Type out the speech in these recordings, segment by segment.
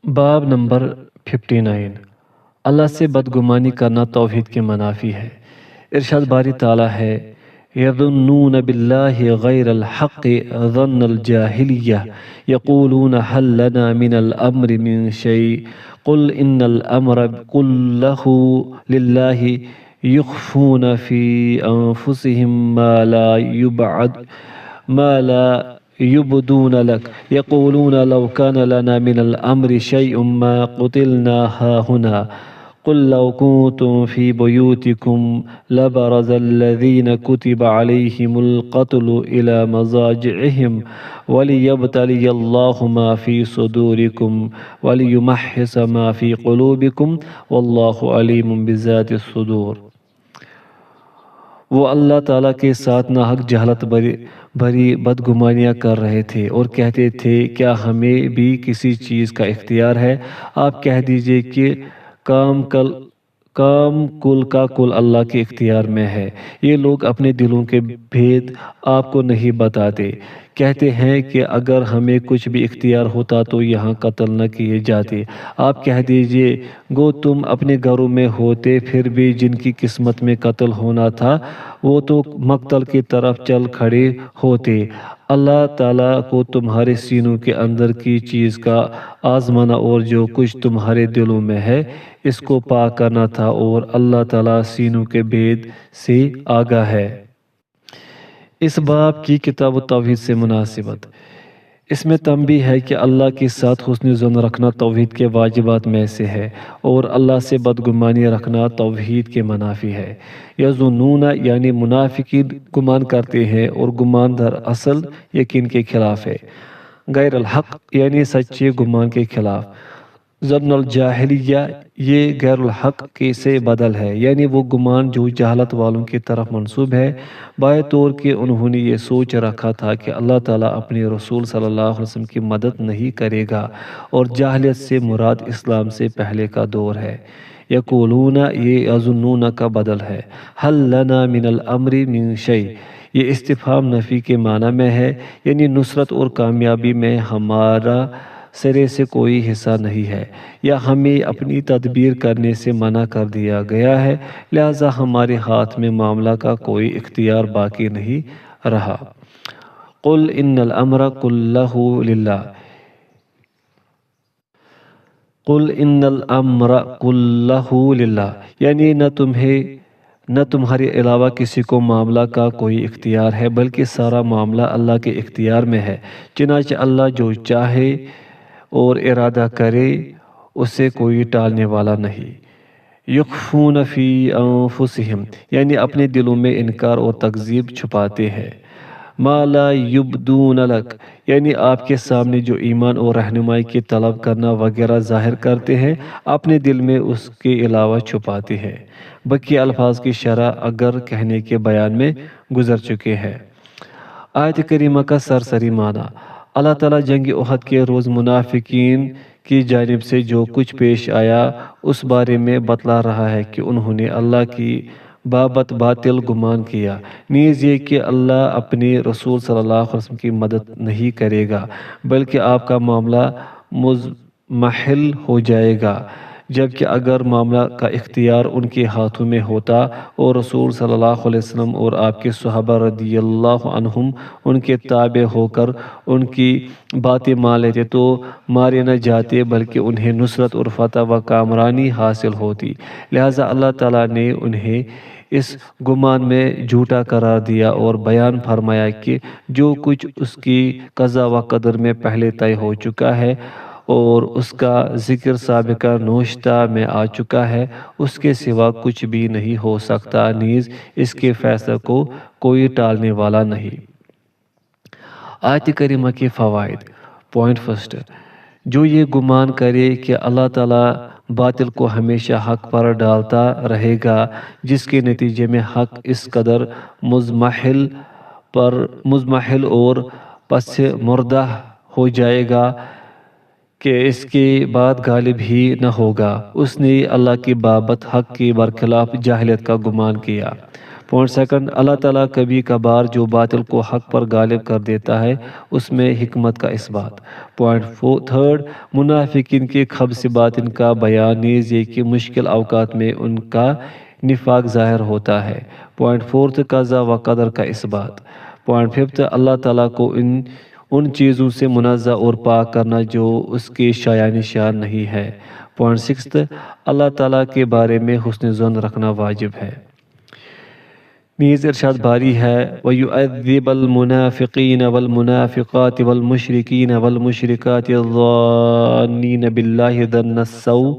باب نمبر 59 اللہ سے بدگمانی کرنا توحید کے منافی ہے۔ ارشاد باری تعالیٰ ہے یظنون باللہ غیر الحق ظن الجاہلیہ یقولون حل لنا من الامر من شیء قل ان الامر كله للہ یخفون فی انفسهم ما لا يبدون لك يقولون لو كان لنا من الأمر شيء ما قتلنا هاهنا قل لو كنتم في بيوتكم لبرز الذين كتب عليهم القتل إلى مضاجعهم وليبتلي الله ما في صدوركم وليمحص ما في قلوبكم والله عليم بذات الصدور۔ وہ اللہ تعالیٰ کے ساتھ ناحق جہالت بھری بدگمانیاں کر رہے تھے اور کہتے تھے کیا ہمیں بھی کسی چیز کا اختیار ہے؟ آپ کہہ دیجئے کہ کام کل کا کل اللہ کے اختیار میں ہے۔ یہ لوگ اپنے دلوں کے بھید آپ کو نہیں بتاتے، کہتے ہیں کہ اگر ہمیں کچھ بھی اختیار ہوتا تو یہاں قتل نہ کیے جاتے۔ آپ کہہ دیجئے گو تم اپنے گھروں میں ہوتے، پھر بھی جن کی قسمت میں قتل ہونا تھا وہ تو مقتل کی طرف چل کھڑے ہوتے۔ اللہ تعالیٰ کو تمہارے سینوں کے اندر کی چیز کا آزمانا اور جو کچھ تمہارے دلوں میں ہے اس کو پاک کرنا تھا، اور اللہ تعالیٰ سینوں کے بھید سے آگاہ ہے۔ اس باب کی کتاب توحید سے مناسبت۔ اس میں تنبیہ ہے کہ اللہ کے ساتھ حسن ظن رکھنا توحید کے واجبات میں سے ہے اور اللہ سے بدگمانی رکھنا توحید کے منافی ہے۔ یظنون یعنی منافقین گمان کرتے ہیں اور گمان در اصل یقین کے خلاف ہے۔ غیر الحق یعنی سچے گمان کے خلاف۔ ظن الجاہلیہ یہ غیر الحق کے سے بدل ہے، یعنی وہ گمان جو جہالت والوں کی طرف منسوب ہے، بائے طور کہ انہوں نے یہ سوچ رکھا تھا کہ اللہ تعالیٰ اپنے رسول صلی اللہ علیہ وسلم کی مدد نہیں کرے گا، اور جاہلیت سے مراد اسلام سے پہلے کا دور ہے۔ یقولون یہ یظنون کا بدل ہے۔ حل لنا من الامر من شیء یہ استفہام نفی کے معنی میں ہے، یعنی نصرت اور کامیابی میں ہمارا سرے سے کوئی حصہ نہیں ہے، یا ہمیں اپنی تدبیر کرنے سے منع کر دیا گیا ہے، لہذا ہمارے ہاتھ میں معاملہ کا کوئی اختیار باقی نہیں رہا۔ قل ان الامر كله للہ قل ان الامر كله للہ یعنی نہ تمہارے علاوہ کسی کو معاملہ کا کوئی اختیار ہے، بلکہ سارا معاملہ اللہ کے اختیار میں ہے، چنانچہ اللہ جو چاہے اور ارادہ کرے اسے کوئی ٹالنے والا نہیں۔ یخفون فی انفسہم یعنی اپنے دلوں میں انکار اور تکذیب چھپاتے ہیں۔ ما لا یبدون لک یعنی آپ کے سامنے جو ایمان اور رہنمائی کی طلب کرنا وغیرہ ظاہر کرتے ہیں، اپنے دل میں اس کے علاوہ چھپاتے ہیں۔ بقیہ الفاظ کی شرح اگر کہنے کے بیان میں گزر چکے ہیں۔ آیت کریمہ کا سرسری معنی۔ اللہ تعالیٰ جنگ احد کے روز منافقین کی جانب سے جو کچھ پیش آیا اس بارے میں بتلا رہا ہے کہ انہوں نے اللہ کی بابت باطل گمان کیا، نیز یہ کہ اللہ اپنے رسول صلی اللہ علیہ وسلم کی مدد نہیں کرے گا بلکہ آپ کا معاملہ مضمحل ہو جائے گا، جبکہ اگر معاملہ کا اختیار ان کے ہاتھوں میں ہوتا اور رسول صلی اللہ علیہ وسلم اور آپ کے صحابہ رضی اللہ عنہم ان کے تابع ہو کر ان کی باتیں مان لیتے تو مارے نہ جاتے بلکہ انہیں نصرت اور فتح و کامرانی حاصل ہوتی، لہٰذا اللہ تعالیٰ نے انہیں اس گمان میں جھوٹا قرار دیا اور بیان فرمایا کہ جو کچھ اس کی قضا و قدر میں پہلے طے ہو چکا ہے اور اس کا ذکر سابقہ نوشتہ میں آ چکا ہے، اس کے سوا کچھ بھی نہیں ہو سکتا، نیز اس کے فیصلے کو کوئی ٹالنے والا نہیں۔ آیت کریمہ کے فوائد۔ پوائنٹ فرسٹ، جو یہ گمان کرے کہ اللہ تعالیٰ باطل کو ہمیشہ حق پر ڈالتا رہے گا، جس کے نتیجے میں حق اس قدر مضمحل اور پس مردہ ہو جائے گا کہ اس کے بعد غالب ہی نہ ہوگا، اس نے اللہ کی بابت حق کے برخلاف جاہلیت کا گمان کیا۔ پوائنٹ سیکنڈ، اللہ تعالیٰ کبھی کبھار جو باطل کو حق پر غالب کر دیتا ہے اس میں حکمت کا اثبات۔ پوائنٹ تھرڈ، منافقین کے خبث باطن کا بیان، نیز یہ کہ مشکل اوقات میں ان کا نفاق ظاہر ہوتا ہے۔ پوائنٹ فورتھ، قضا و قدر کا اثبات۔ پوائنٹ ففتھ، اللہ تعالیٰ کو ان چیزوں سے منزہ اور پاک کرنا جو اس کے شایان شان نہیں ہے۔ پوائنٹ سکستھ، اللہ تعالیٰ کے بارے میں حسن ظن رکھنا واجب ہے۔ نیز ارشاد باری ہے وَيُعَذِّبَ الْمُنَافِقِينَ وَالْمُنَافِقَاتِ وَالْمُشْرِكِينَ وَالْمُشْرِكَاتِ الظَّانِّينَ بِاللَّهِ ظَنَّ السَّوْءِ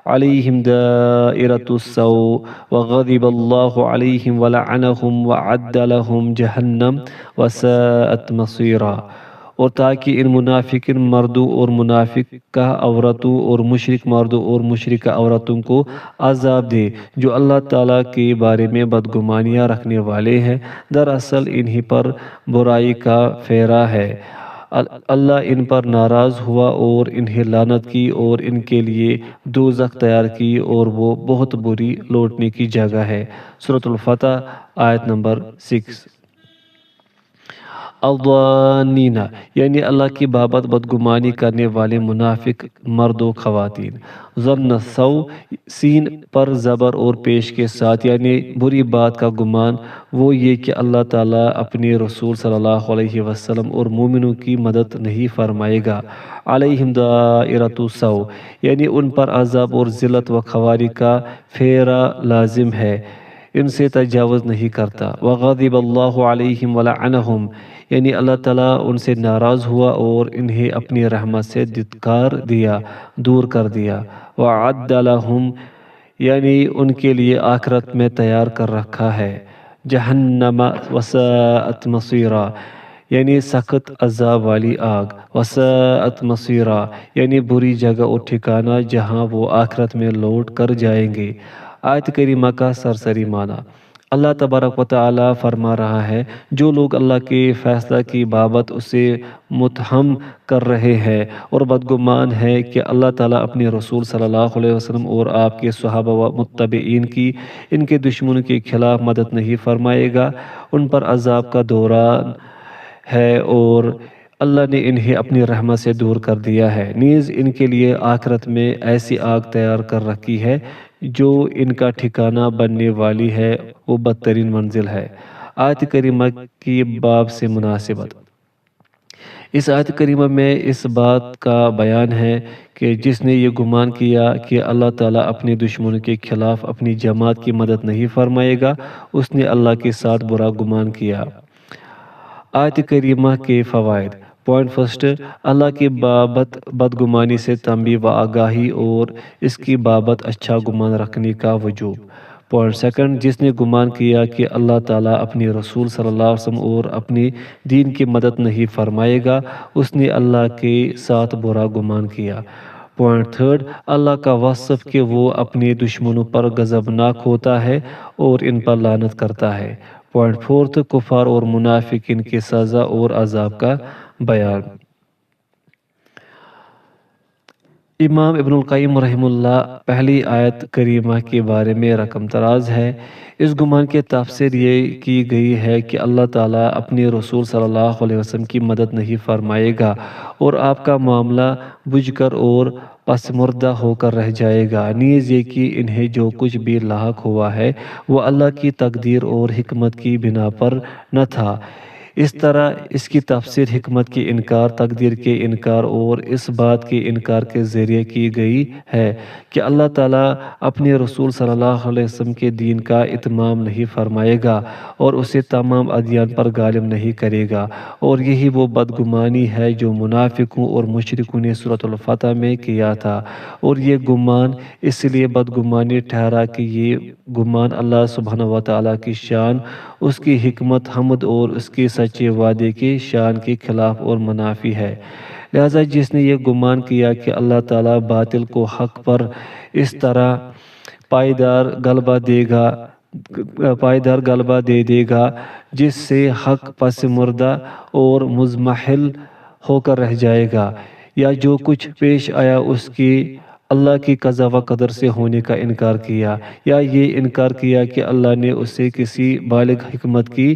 عَلَيْهِمْ دَائِرَةُ السَّوْءِ وَغَضِبَ اللَّهُ عَلَيْهِمْ وَلَعَنَهُمْ وَأَعَدَّ لَهُمْ جَهَنَّمَ وَسَاءَتْ مَصِيرًا، اور تاکہ ان منافقین مردوں اور منافقہ عورتوں اور مشرک مردوں اور مشرکہ عورتوں کو عذاب دے جو اللہ تعالیٰ کے بارے میں بدگمانیاں رکھنے والے ہیں، دراصل انہی پر برائی کا پھیرا ہے۔ اللہ ان پر ناراض ہوا اور انہیں لعنت کی اور ان کے لیے دوزخ تیار کی اور وہ بہت بری لوٹنے کی جگہ ہے۔ سورۃ الفتح آیت نمبر 6۔ الظانین یعنی اللہ کی بابت بدگمانی کرنے والے منافق مرد و خواتین۔ ظن السوء سین پر زبر اور پیش کے ساتھ یعنی بری بات کا گمان، وہ یہ کہ اللہ تعالیٰ اپنے رسول صلی اللہ علیہ وسلم اور مومنوں کی مدد نہیں فرمائے گا۔ علیہم دائرۃ السوء یعنی ان پر عذاب اور ذلت و خواری کا پھیرا لازم ہے، ان سے تجاوز نہیں کرتا۔ وغضب اللہ علیہم ولعنہم یعنی اللہ تعالیٰ ان سے ناراض ہوا اور انہیں اپنی رحمت سے دھتکار دیا، دور کر دیا۔ وَأَعَدَّ لَهُمْ یعنی ان کے لیے آخرت میں تیار کر رکھا ہے جہنم وساءت مصیرا یعنی سخت عذاب والی آگ، وساءت مصیرا یعنی بری جگہ اور ٹھکانہ جہاں وہ آخرت میں لوٹ کر جائیں گے۔ آیت کریمہ کا سرسری معنی، اللہ تبارک و تعالیٰ فرما رہا ہے جو لوگ اللہ کے فیصلہ کی بابت اسے متہم کر رہے ہیں اور بدگمان ہے کہ اللہ تعالیٰ اپنے رسول صلی اللہ علیہ وسلم اور آپ کے صحابہ و متبعین کی ان کے دشمنوں کے خلاف مدد نہیں فرمائے گا، ان پر عذاب کا دوران ہے اور اللہ نے انہیں اپنی رحمت سے دور کر دیا ہے، نیز ان کے لیے آخرت میں ایسی آگ تیار کر رکھی ہے جو ان کا ٹھکانہ بننے والی ہے، وہ بدترین منزل ہے۔ آیت کریمہ کی باب سے مناسبت، اس آیت کریمہ میں اس بات کا بیان ہے کہ جس نے یہ گمان کیا کہ اللہ تعالیٰ اپنے دشمنوں کے خلاف اپنی جماعت کی مدد نہیں فرمائے گا، اس نے اللہ کے ساتھ برا گمان کیا۔ آیت کریمہ کے فوائد۔ پوائنٹ فرسٹ، اللہ کی بابت بدگمانی سے تنبیہ و آگاہی اور اس کی بابت اچھا گمان رکھنے کا وجوب۔ پوائنٹ سیکنڈ، جس نے گمان کیا کہ اللہ تعالیٰ اپنے رسول صلی اللہ علیہ وسلم اور اپنے دین کی مدد نہیں فرمائے گا، اس نے اللہ کے ساتھ برا گمان کیا۔ پوائنٹ تھرڈ، اللہ کا وصف کہ وہ اپنے دشمنوں پر غضبناک ہوتا ہے اور ان پر لعنت کرتا ہے۔ پوائنٹ فورتھ، کفار اور منافقین کی سزا اور عذاب کا بیان۔ امام ابن القیم رحمہ اللہ پہلی آیت کریمہ کے بارے میں رقم تراز ہے۔ اس گمان کے تفسیر یہ کی گئی ہے کہ اللہ تعالیٰ اپنے رسول صلی اللہ علیہ وسلم کی مدد نہیں فرمائے گا اور آپ کا معاملہ بجھ کر اور پسماردہ ہو کر رہ جائے گا، نیز یہ کہ انہیں جو کچھ بھی لاحق ہوا ہے وہ اللہ کی تقدیر اور حکمت کی بنا پر نہ تھا۔ اس طرح اس کی تفسیر حکمت کے انکار، تقدیر کے انکار اور اس بات کے انکار کے ذریعے کی گئی ہے کہ اللہ تعالیٰ اپنے رسول صلی اللہ علیہ وسلم کے دین کا اتمام نہیں فرمائے گا اور اسے تمام ادیان پر غالب نہیں کرے گا، اور یہی وہ بدگمانی ہے جو منافقوں اور مشرکوں نے سورۃ الفتح میں کیا تھا، اور یہ گمان اس لیے بدگمانی ٹھہرا کہ یہ گمان اللہ سبحانہ و تعالیٰ کی شان، اس کی حکمت، حمد اور اس کے سچے وعدے کی شان کے خلاف اور منافی ہے۔ لہٰذا جس نے یہ گمان کیا کہ اللہ تعالیٰ باطل کو حق پر اس طرح پائیدار غلبہ دے دے گا جس سے حق پسماردہ اور مضمحل ہو کر رہ جائے گا، یا جو کچھ پیش آیا اس کی اللہ کی قضا و قدر سے ہونے کا انکار کیا، یا یہ انکار کیا کہ اللہ نے اسے کسی بالغ حکمت کی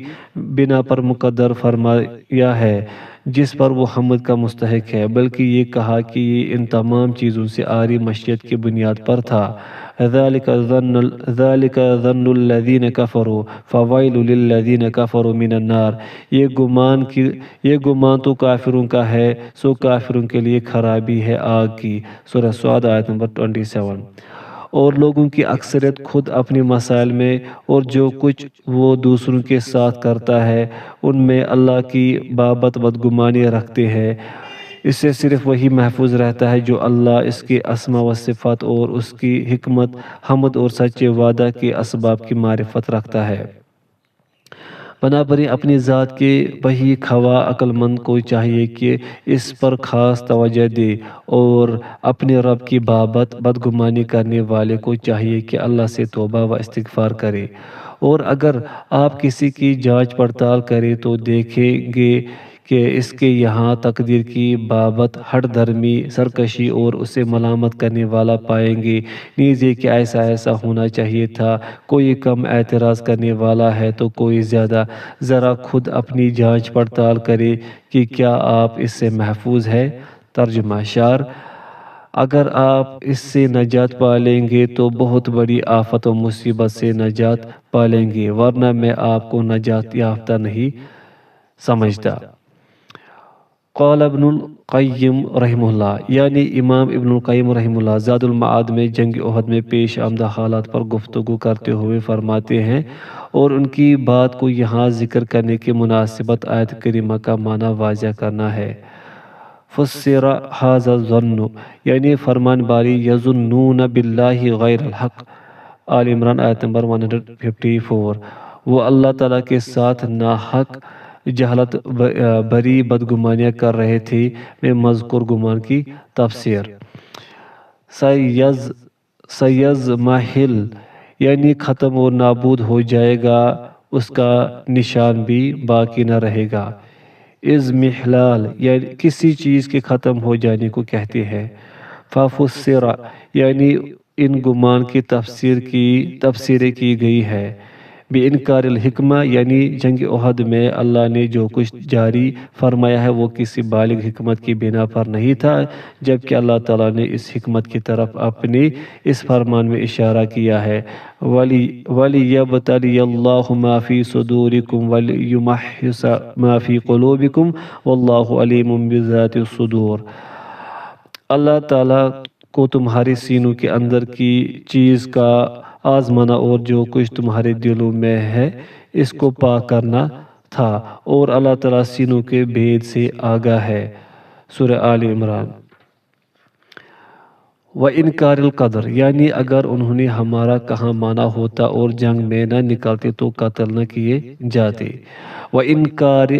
بنا پر مقدر فرمایا ہے جس پر وہ حمد کا مستحق ہے، بلکہ یہ کہا کہ یہ ان تمام چیزوں سے آری مشیت کی بنیاد پر تھا۔ ذَلِكَ ظَنُّ الَّذِينَ كَفَرُوا فَوَيْلٌ لِلَّذِينَ كَفَرُوا مِنَ النَّارِ۔ یہ گمان تو کافروں کا ہے، سو کافروں کے لیے خرابی ہے آگ کی۔ سورہ صاد آیت نمبر 27۔ اور لوگوں کی اکثریت خود اپنے مسائل میں اور جو کچھ وہ دوسروں کے ساتھ کرتا ہے ان میں اللہ کی بابت بدگمانی رکھتے ہیں۔ اس سے صرف وہی محفوظ رہتا ہے جو اللہ، اس کے اسماء و صفات اور اس کی حکمت، حمد اور سچے وعدہ کے اسباب کی معرفت رکھتا ہے۔ بنابراً اپنی ذات کے وہی خواہ عقل مند کو چاہیے کہ اس پر خاص توجہ دے، اور اپنے رب کی بابت بدگمانی کرنے والے کو چاہیے کہ اللہ سے توبہ و استغفار کرے۔ اور اگر آپ کسی کی جانچ پڑتال کریں تو دیکھیں گے کہ اس کے یہاں تقدیر کی بابت ہٹ دھرمی، سرکشی اور اسے ملامت کرنے والا پائیں گے، نیز یہ کہ ایسا ہونا چاہیے تھا۔ کوئی کم اعتراض کرنے والا ہے تو کوئی زیادہ۔ ذرا خود اپنی جانچ پڑتال کرے کہ کیا آپ اس سے محفوظ ہے۔ ترجمہ شعر: اگر آپ اس سے نجات پا لیں گے تو بہت بڑی آفت و مصیبت سے نجات پا لیں گے، ورنہ میں آپ کو نجات یافتہ نہیں سمجھتا۔ قال ابن القیم رحمہ اللہ، یعنی امام ابن القیم رحمہ اللہ زاد المعاد میں جنگ احد میں پیش آمدہ حالات پر گفتگو کرتے ہوئے فرماتے ہیں، اور ان کی بات کو یہاں ذکر کرنے کی مناسبت آیت کریمہ کا معنی واضح کرنا ہے۔ فسر ھذا الظن، یعنی فرمان باری یظنون باللہ غیر الحق، آل عمران آیت نمبر 154۔ وہ اللہ تعالیٰ کے ساتھ ناحق جہالت بری بدگمانیاں کر رہے تھے۔ میں مذکور گمان کی تفسیر: سیزمحل، یعنی ختم اور نابود ہو جائے گا، اس کا نشان بھی باقی نہ رہے گا۔ اضمحلال، یعنی کسی چیز کے ختم ہو جانے کو کہتے ہیں۔ ففسر، یعنی ان گمان کی تفسیریں کی گئی ہے۔ بِإِنْكَارِ الْحِكْمَةِ، یعنی جنگ احد میں اللہ نے جو کچھ جاری فرمایا ہے وہ کسی بالغ حکمت کی بنا پر نہیں تھا، جبکہ اللہ تعالیٰ نے اس حکمت کی طرف اپنے اس فرمان میں اشارہ کیا ہے۔ وَلِيَبْتَلِيَ اللَّهُ مَا فِي صُدُورِكُمْ وَلِيُمَحِّصَ مَا فِي قُلُوبِكُمْ وَاللَّهُ عَلِيمٌ بِذَاتِ الصُّدُورِ۔ اللہ تعالیٰ کو تمہارے سینوں کے اندر کی چیز کا آزمانا اور جو کچھ تمہارے دلوں میں ہے اس کو پاک کرنا تھا، اور اللہ تعالیٰ سینوں کے بھید سے آگاہ ہے۔ سورہ آل عمران۔ وَإِنْكَارِ الْقَدْرِ، یعنی اگر انہوں نے ہمارا کہاں مانا ہوتا اور جنگ میں نہ نکلتے تو قتل نہ کیے جاتے۔ وَإِنْكَارِ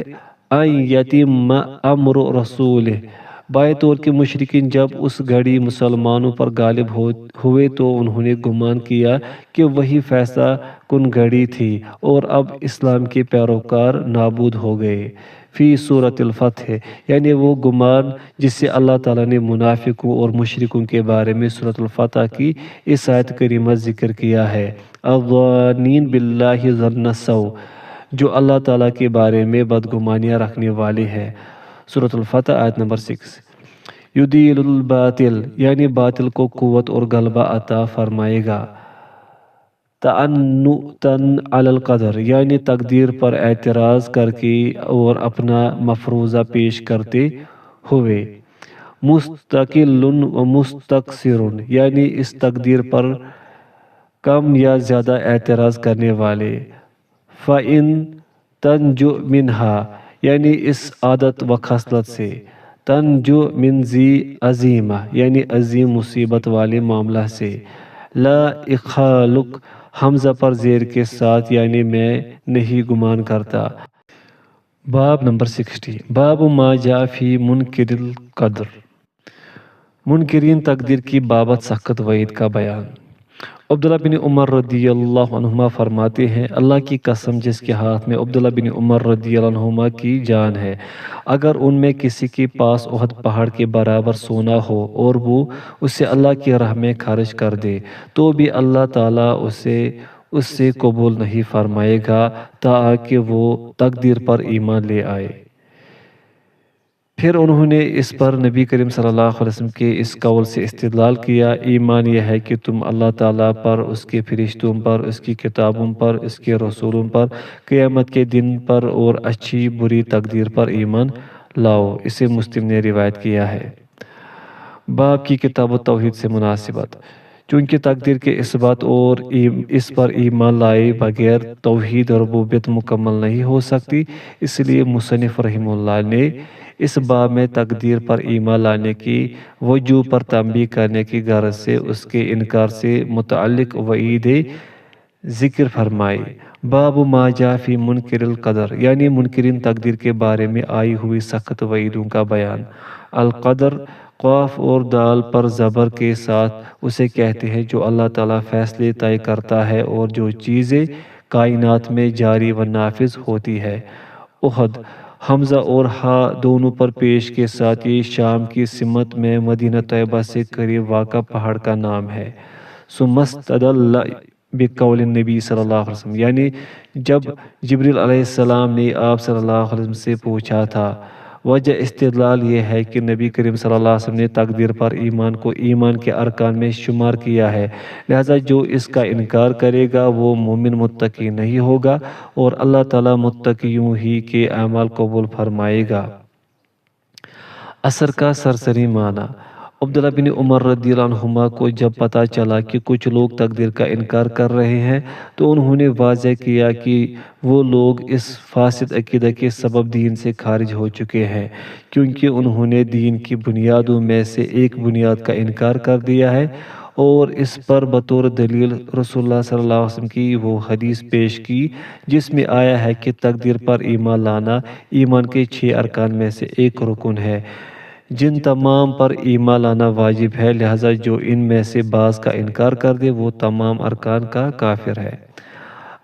أَنْ يَتِمَّ أَمْرُ رَسُولِهِ، بائیں طور کے مشرکین جب اس گھڑی مسلمانوں پر غالب ہوئے تو انہوں نے گمان کیا کہ وہی فیصلہ کن گھڑی تھی اور اب اسلام کے پیروکار نابود ہو گئے۔ فی سورۃ الفتح، یعنی وہ گمان جس سے اللہ تعالیٰ نے منافقوں اور مشرکوں کے بارے میں سورۃ الفتح کی اس آیت کریمہ ذکر کیا ہے۔ الظانین باللہ ظن السوء، جو اللہ تعالیٰ کے بارے میں بدگمانیاں رکھنے والے ہیں۔ سورۃ الفتح آیت نمبر 6۔ یدیل الباطل، یعنی باطل کو قوت اور غلبہ عطا فرمائے گا۔ تعنتاً علی القدر، یعنی تقدیر پر اعتراض کر کے اور اپنا مفروضہ پیش کرتے ہوئے۔ مستقل و مستقصر، یعنی اس تقدیر پر کم یا زیادہ اعتراض کرنے والے۔ فَإِن تَنْجُ مِنْهَا، یعنی اس عادت و خصلت سے۔ تنجو من ذی عظیمہ، یعنی عظیم مصیبت والے معاملہ سے۔ لا اخالق، حمزہ پر زیر کے ساتھ، یعنی میں نہیں گمان کرتا۔ باب نمبر 60، باب ما جاء فی منکر القدر، منکرین تقدیر کی بابت سخت وعید کا بیان۔ عبداللہ بن عمر رضی اللہ عنہما فرماتے ہیں، اللہ کی قسم جس کے ہاتھ میں عبداللہ بن عمر رضی اللہ عنہما کی جان ہے، اگر ان میں کسی کے پاس احد پہاڑ کے برابر سونا ہو اور وہ اسے اللہ کی راہ میں خرچ کر دے تو بھی اللہ تعالیٰ اس سے قبول نہیں فرمائے گا تاکہ وہ تقدیر پر ایمان لے آئے۔ پھر انہوں نے اس پر نبی کریم صلی اللہ علیہ وسلم کے اس قول سے استدلال کیا، ایمان یہ ہے کہ تم اللہ تعالیٰ پر، اس کے فرشتوں پر، اس کی کتابوں پر، اس کے رسولوں پر، قیامت کے دن پر اور اچھی بری تقدیر پر ایمان لاؤ۔ اسے مسلم نے روایت کیا ہے۔ باب کی کتاب التوحید سے مناسبت۔ چونکہ تقدیر کے اس بات اور اس پر ایمان لائے بغیر توحید ربوبیت مکمل نہیں ہو سکتی، اس لیے مصنف رحمہ اللہ نے اس باب میں تقدیر پر ایمان لانے کی وجوہ پر تنبیہ کرنے کی غرض سے اس کے انکار سے متعلق وعید ذکر فرمائی۔ باب ما جاء فی منکر القدر، یعنی منکرین تقدیر کے بارے میں آئی ہوئی سخت وعیدوں کا بیان۔ القدر قاف اور دال پر زبر کے ساتھ اسے کہتے ہیں جو اللہ تعالیٰ فیصلے طے کرتا ہے اور جو چیزیں کائنات میں جاری و نافذ ہوتی ہے۔ احد حمزہ اور ہا دونوں پر پیش کے ساتھ یہ شام کی سمت میں مدینہ طیبہ سے قریب واقع پہاڑ کا نام ہے۔ سمستدل بقول النبی صلی اللہ علیہ وسلم، یعنی جب جبریل علیہ السلام نے آپ صلی اللہ علیہ وسلم سے پوچھا تھا، وجہ استدلال یہ ہے کہ نبی کریم صلی اللہ علیہ وسلم نے تقدیر پر ایمان کو ایمان کے ارکان میں شمار کیا ہے، لہذا جو اس کا انکار کرے گا وہ مومن متقی نہیں ہوگا اور اللہ تعالیٰ متقیوں ہی کے اعمال قبول فرمائے گا۔ اثر کا سرسری معنی۔ عبداللہ بن عمر رضی اللہ عنہما کو جب پتہ چلا کہ کچھ لوگ تقدیر کا انکار کر رہے ہیں تو انہوں نے واضح کیا کہ وہ لوگ اس فاسد عقیدہ کے سبب دین سے خارج ہو چکے ہیں، کیونکہ انہوں نے دین کی بنیادوں میں سے ایک بنیاد کا انکار کر دیا ہے اور اس پر بطور دلیل رسول اللہ صلی اللہ علیہ وسلم کی وہ حدیث پیش کی جس میں آیا ہے کہ تقدیر پر ایمان لانا ایمان کے 6 ارکان میں سے ایک رکن ہے جن تمام پر ایمان لانا واجب ہے، لہذا جو ان میں سے بعض کا انکار کر دے وہ تمام ارکان کا کافر ہے۔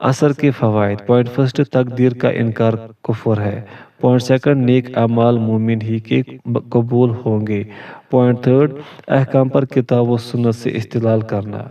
اثر کے فوائد۔ پوائنٹ فرسٹ، تقدیر کا انکار کفر ہے۔ پوائنٹ سیکنڈ، نیک اعمال مومن ہی کے قبول ہوں گے۔ پوائنٹ تھرڈ، احکام پر کتاب و سنت سے استدلال کرنا۔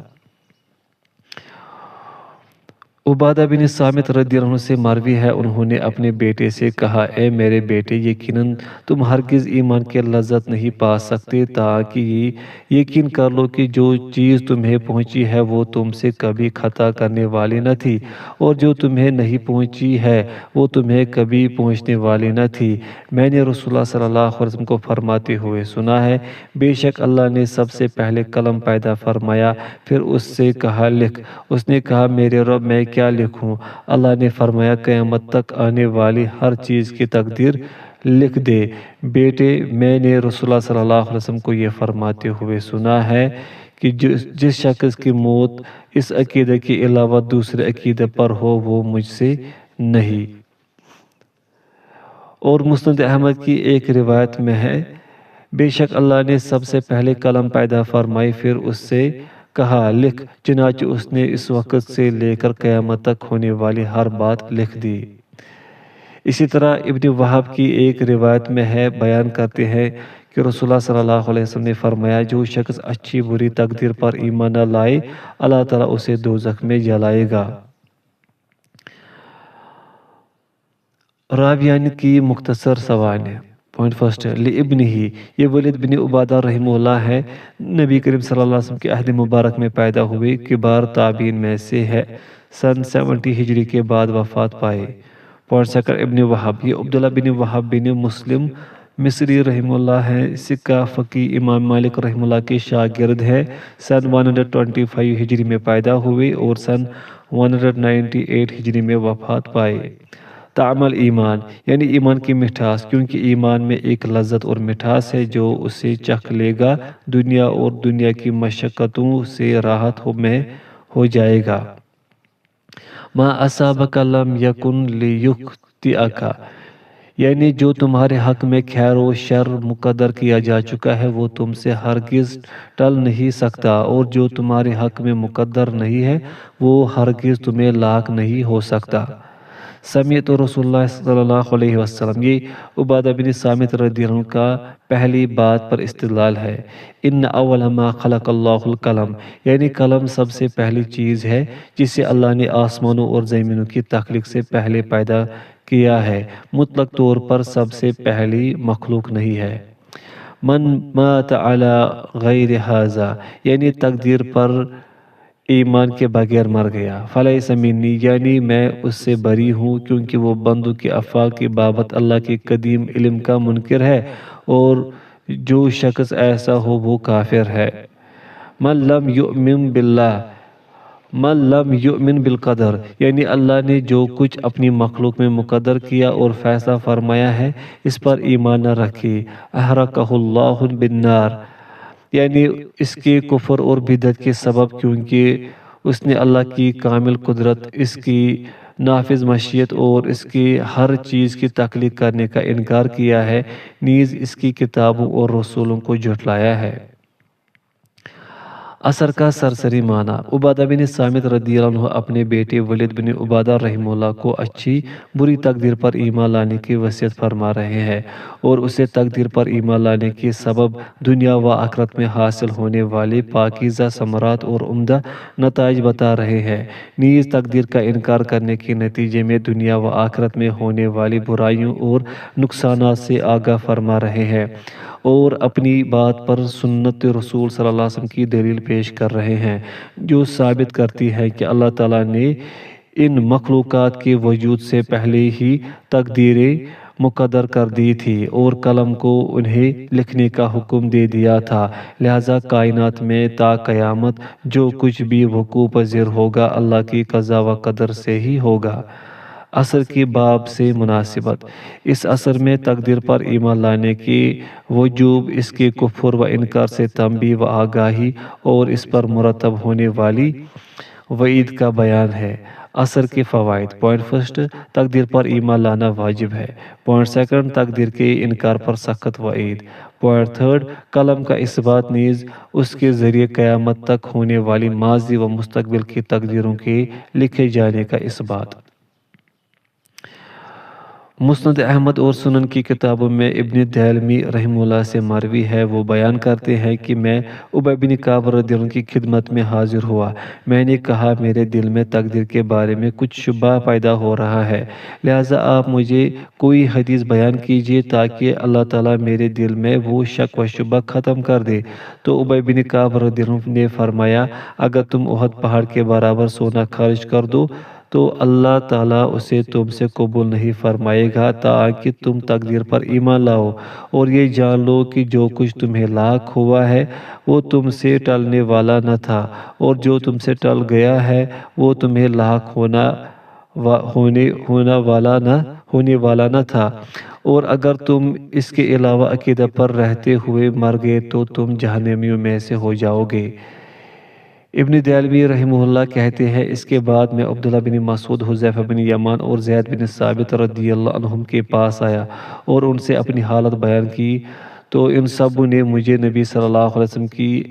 عبادہ بن صامت رضی اللہ عنہ سے مروی ہے، انہوں نے اپنے بیٹے سے کہا، اے میرے بیٹے، یقیناً تم ہرگز ایمان کی لذت نہیں پا سکتے تاکہ یہ یقین کر لو کہ جو چیز تمہیں پہنچی ہے وہ تم سے کبھی خطا کرنے والی نہ تھی اور جو تمہیں نہیں پہنچی ہے وہ تمہیں کبھی پہنچنے والی نہ تھی۔ میں نے رسول اللہ صلی اللہ علیہ وسلم کو فرماتے ہوئے سنا ہے، بے شک اللہ نے سب سے پہلے قلم پیدا فرمایا، پھر اس سے کہا لکھ۔ اس نے کہا، میرے رب میں کیا لکھوں؟ اللہ نے فرمایا، قیامت تک آنے والی ہر چیز کی تقدیر لکھ دے۔ بیٹے، میں نے رسول اللہ صلی اللہ علیہ وسلم کو یہ فرماتے ہوئے سنا ہے کہ جس شخص کی موت اس عقیدے کے علاوہ دوسرے عقیدے پر ہو وہ مجھ سے نہیں۔ اور مسند احمد کی ایک روایت میں ہے، بے شک اللہ نے سب سے پہلے قلم پیدا فرمائی، پھر اس سے کہا لکھ، چنانچہ اس نے اس وقت سے لے کر قیامت تک ہونے والی ہر بات لکھ دی۔ اسی طرح ابن وہب کی ایک روایت میں ہے، بیان کرتے ہیں کہ رسول اللہ صلی اللہ علیہ وسلم نے فرمایا، جو شخص اچھی بری تقدیر پر ایمان نہ لائے اللہ تعالیٰ اسے دوزخ میں جلائے گا۔ راویان کی مختصر سوانح۔ پوائنٹ فرسٹ، لابنہ، یہ ولید بن عبادہ رحمہ اللہ ہے، نبی کریم صلی اللہ علیہ وسلم کے عہد مبارک میں پیدا ہوئے، کبار تابعین میں سے ہے، سن 70 ہجری کے بعد وفات پائے۔ پوائنٹ سیکنڈ، ابن وہب، یہ عبداللہ بن وہب بن مسلم مصری رحمہ اللہ ہے، سکہ فقی امام مالک رحمہ اللہ کے شاگرد ہے، سن 125 ہجری میں پیدا ہوئے اور سن 198 ہجری میں وفات پائے۔ تعامل ایمان، یعنی ایمان کی مٹھاس، کیونکہ ایمان میں ایک لذت اور مٹھاس ہے جو اسے چکھ لے گا، دنیا اور دنیا کی مشقتوں سے راحت میں ہو جائے گا۔ ما اصابک لم یکن لیخطئک، یعنی جو تمہارے حق میں خیر و شر مقدر کیا جا چکا ہے وہ تم سے ہرگز ٹل نہیں سکتا، اور جو تمہارے حق میں مقدر نہیں ہے وہ ہرگز تمہیں لاحق نہیں ہو سکتا۔ سمیعت رسول اللہ صلی اللہ علیہ وسلم، یہ عبادہ بن صامت رضی اللہ عنہ کا پہلی بات پر استدلال ہے۔ ان اول ما خلق اللہ القلم، یعنی قلم سب سے پہلی چیز ہے جسے اللہ نے آسمانوں اور زمینوں کی تخلیق سے پہلے پیدا کیا ہے، مطلق طور پر سب سے پہلی مخلوق نہیں ہے۔ من مات علی غیر ھذا، یعنی تقدیر پر ایمان کے بغیر مر گیا، فلیس منی، یعنی میں اس سے بری ہوں، کیونکہ وہ بندوں کے افعال کی بابت اللہ کے قدیم علم کا منکر ہے، اور جو شخص ایسا ہو وہ کافر ہے۔ من لم یؤمن باللہ، من لم یؤمن بالقدر، یعنی اللہ نے جو کچھ اپنی مخلوق میں مقدر کیا اور فیصلہ فرمایا ہے اس پر ایمان نہ رکھے، احرقہ اللہ بالنار، یعنی اس کے کفر اور بدعت کے سبب، کیونکہ اس نے اللہ کی کامل قدرت، اس کی نافذ مشیت اور اس کی ہر چیز کی تخلیق کرنے کا انکار کیا ہے، نیز اس کی کتابوں اور رسولوں کو جھٹلایا ہے۔ اثر کا سرسری معنی، عبادہ بن صامت رضی اللہ عنہ اپنے بیٹے ولید بن عبادہ رحمہ اللہ کو اچھی بری تقدیر پر ایمان لانے کی وصیت فرما رہے ہیں، اور اسے تقدیر پر ایمان لانے کے سبب دنیا و آخرت میں حاصل ہونے والے پاکیزہ ثمرات اور عمدہ نتائج بتا رہے ہیں، نیز تقدیر کا انکار کرنے کے نتیجے میں دنیا و آخرت میں ہونے والی برائیوں اور نقصانات سے آگاہ فرما رہے ہیں، اور اپنی بات پر سنت رسول صلی اللہ علیہ وسلم کی دلیل پیش کر رہے ہیں جو ثابت کرتی ہے کہ اللہ تعالیٰ نے ان مخلوقات کے وجود سے پہلے ہی تقدیریں مقدر کر دی تھی اور قلم کو انہیں لکھنے کا حکم دے دیا تھا، لہذا کائنات میں تا قیامت جو کچھ بھی وقوع پذیر ہوگا اللہ کی قضا و قدر سے ہی ہوگا۔ اثر کی باب سے مناسبت، اس اثر میں تقدیر پر ایمان لانے کے وجوب، اس کے کفر و انکار سے تنبیہ و آگاہی، اور اس پر مرتب ہونے والی وعید کا بیان ہے۔ اثر کے فوائد، پوائنٹ فرسٹ، تقدیر پر ایمان لانا واجب ہے۔ پوائنٹ سیکنڈ، تقدیر کے انکار پر سخت وعید۔ پوائنٹ تھرڈ، قلم کا اثبات، نیز اس کے ذریعے قیامت تک ہونے والی ماضی و مستقبل کی تقدیروں کے لکھے جانے کا اثبات۔ مسند احمد اور سنن کی کتابوں میں ابن دیلمی رحمہ اللہ سے مروی ہے، وہ بیان کرتے ہیں کہ میں ابی بن کعب رضی اللہ عنہ کی خدمت میں حاضر ہوا، میں نے کہا میرے دل میں تقدیر کے بارے میں کچھ شبہ پیدا ہو رہا ہے، لہٰذا آپ مجھے کوئی حدیث بیان کیجیے تاکہ اللہ تعالیٰ میرے دل میں وہ شک و شبہ ختم کر دے۔ تو ابی بن کعب رضی اللہ عنہ نے فرمایا، اگر تم احد پہاڑ کے برابر سونا خرچ کر دو تو اللہ تعالیٰ اسے تم سے قبول نہیں فرمائے گا تاکہ تم تقدیر پر ایمان لاؤ، اور یہ جان لو کہ جو کچھ تمہیں لاحق ہوا ہے وہ تم سے ٹلنے والا نہ تھا، اور جو تم سے ٹل گیا ہے وہ تمہیں لاحق ہونے والا نہ تھا، اور اگر تم اس کے علاوہ عقیدہ پر رہتے ہوئے مر گئے تو تم جہنمیوں میں سے ہو جاؤ گے۔ ابن دیلمی رحمہ اللہ کہتے ہیں، اس کے بعد میں عبداللہ بن مسعود، حذیفہ بن یمان اور زید بن ثابت رضی اللہ عنہم کے پاس آیا اور ان سے اپنی حالت بیان کی، تو ان سب نے مجھے نبی صلی اللہ علیہ وسلم کی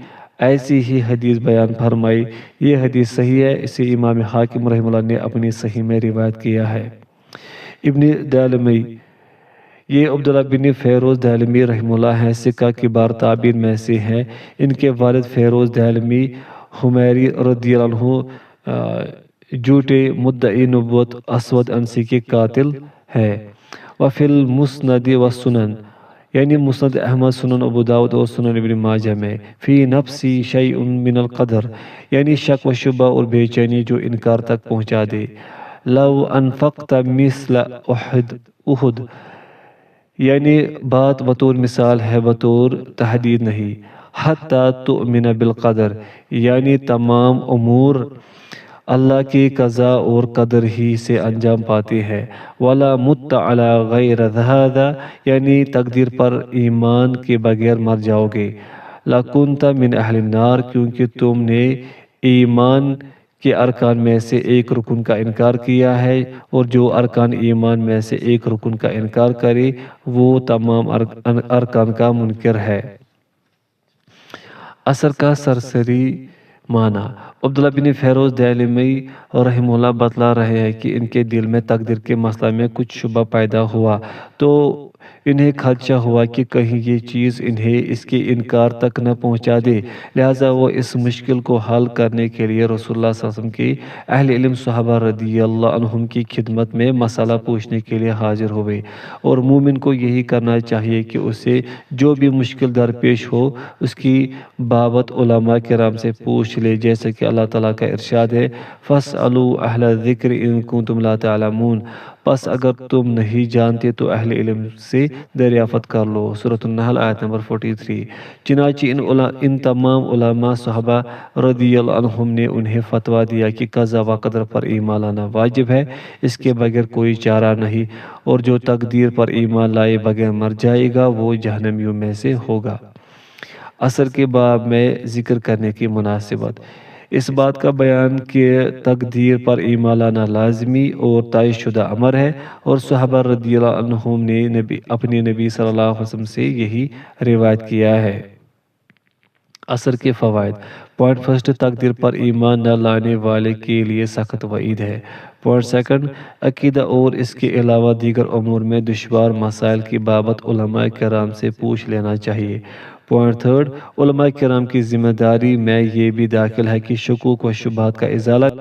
ایسی ہی حدیث بیان فرمائی۔ یہ حدیث صحیح ہے، اسے امام حاکم رحمہ اللہ نے اپنی صحیح میں روایت کیا ہے۔ ابن دیلمی، یہ عبداللہ بن فیروز دیلمی رحمہ اللہ ہیں، سکہ کبار تابعین میں سے ہیں۔ ان کے والد فیروز دیلمی حمیری رضی اللہ عنہ جھوٹے مدعی نبوت اسود انسی کے قاتل ہے۔ وفی المسند والسنن، یعنی مسند احمد، سنن ابو داود اور سنن ابن ماجہ میں، فی نفسی شیء من القدر، یعنی شک و شبہ اور بے چینی جو انکار تک پہنچا دے۔ لو انفقت مثل احد، یعنی بات بطور مثال ہے، بطور تحدید نہیں۔ حتی تؤمن بالقدر، یعنی تمام امور اللہ کی قضاء اور قدر ہی سے انجام پاتے ہیں۔ ولا مت علی غیر ھذا، یعنی تقدیر پر ایمان کے بغیر مر جاؤ گے۔ لکنت من اہل النار، کیونکہ تم نے ایمان کہ ارکان میں سے ایک رکن کا انکار کیا ہے، اور جو ارکان ایمان میں سے ایک رکن کا انکار کرے وہ تمام ارکان کا منکر ہے۔ اثر کا سرسری معنی: عبداللہ بن فیروز دہلوی رحمہ اللہ بتلا رہے ہیں کہ ان کے دل میں تقدیر کے مسئلہ میں کچھ شبہ پیدا ہوا تو انہیں خدشہ ہوا کہ کہیں یہ چیز انہیں اس کے انکار تک نہ پہنچا دے، لہٰذا وہ اس مشکل کو حل کرنے کے لیے رسول اللہ صلی اللہ علیہ وسلم کے اہل علم صحابہ رضی اللہ عنہم کی خدمت میں مسئلہ پوچھنے کے لیے حاضر ہوئے۔ اور مومن کو یہی کرنا چاہیے کہ اسے جو بھی مشکل درپیش ہو اس کی بابت علماء کرام سے پوچھ لے، جیسے کہ اللہ تعالیٰ کا ارشاد ہے فَاسْأَلُوا أَهْلَ الذِّكْرِ إِن كُنتُمْ لَا تَعْلَمُونَ، پس اگر تم نہیں جانتے تو اہل علم سے دریافت کر لو۔ سورۃ النحل آیت نمبر 43۔ چنانچہ ان تمام علماء صحابہ رضی اللہ عنہم نے انہیں فتویٰ دیا کہ قضاء و قدر پر ایمان لانا واجب ہے، اس کے بغیر کوئی چارہ نہیں، اور جو تقدیر پر ایمان لائے بغیر مر جائے گا وہ جہنمیوں میں سے ہوگا۔ اثر کے باب میں ذکر کرنے کی مناسبت: اس بات کا بیان کہ تقدیر پر ایمان لانا لازمی اور طے شدہ امر ہے، اور صحابہ رضی اللہ عنہم نے اپنے نبی صلی اللہ علیہ وسلم سے یہی روایت کیا ہے۔ اثر کے فوائد: پوائنٹ فرسٹ، تقدیر پر ایمان نہ لانے والے کے لیے سخت وعید ہے۔ پوائنٹ سیکنڈ، عقیدہ اور اس کے علاوہ دیگر امور میں دشوار مسائل کی بابت علماء کرام سے پوچھ لینا چاہیے۔ پوائنٹ تھرڈ، علماء کرام کی ذمہ داری میں یہ بھی داخل ہے کہ شکوک و شبہات کا ازالہ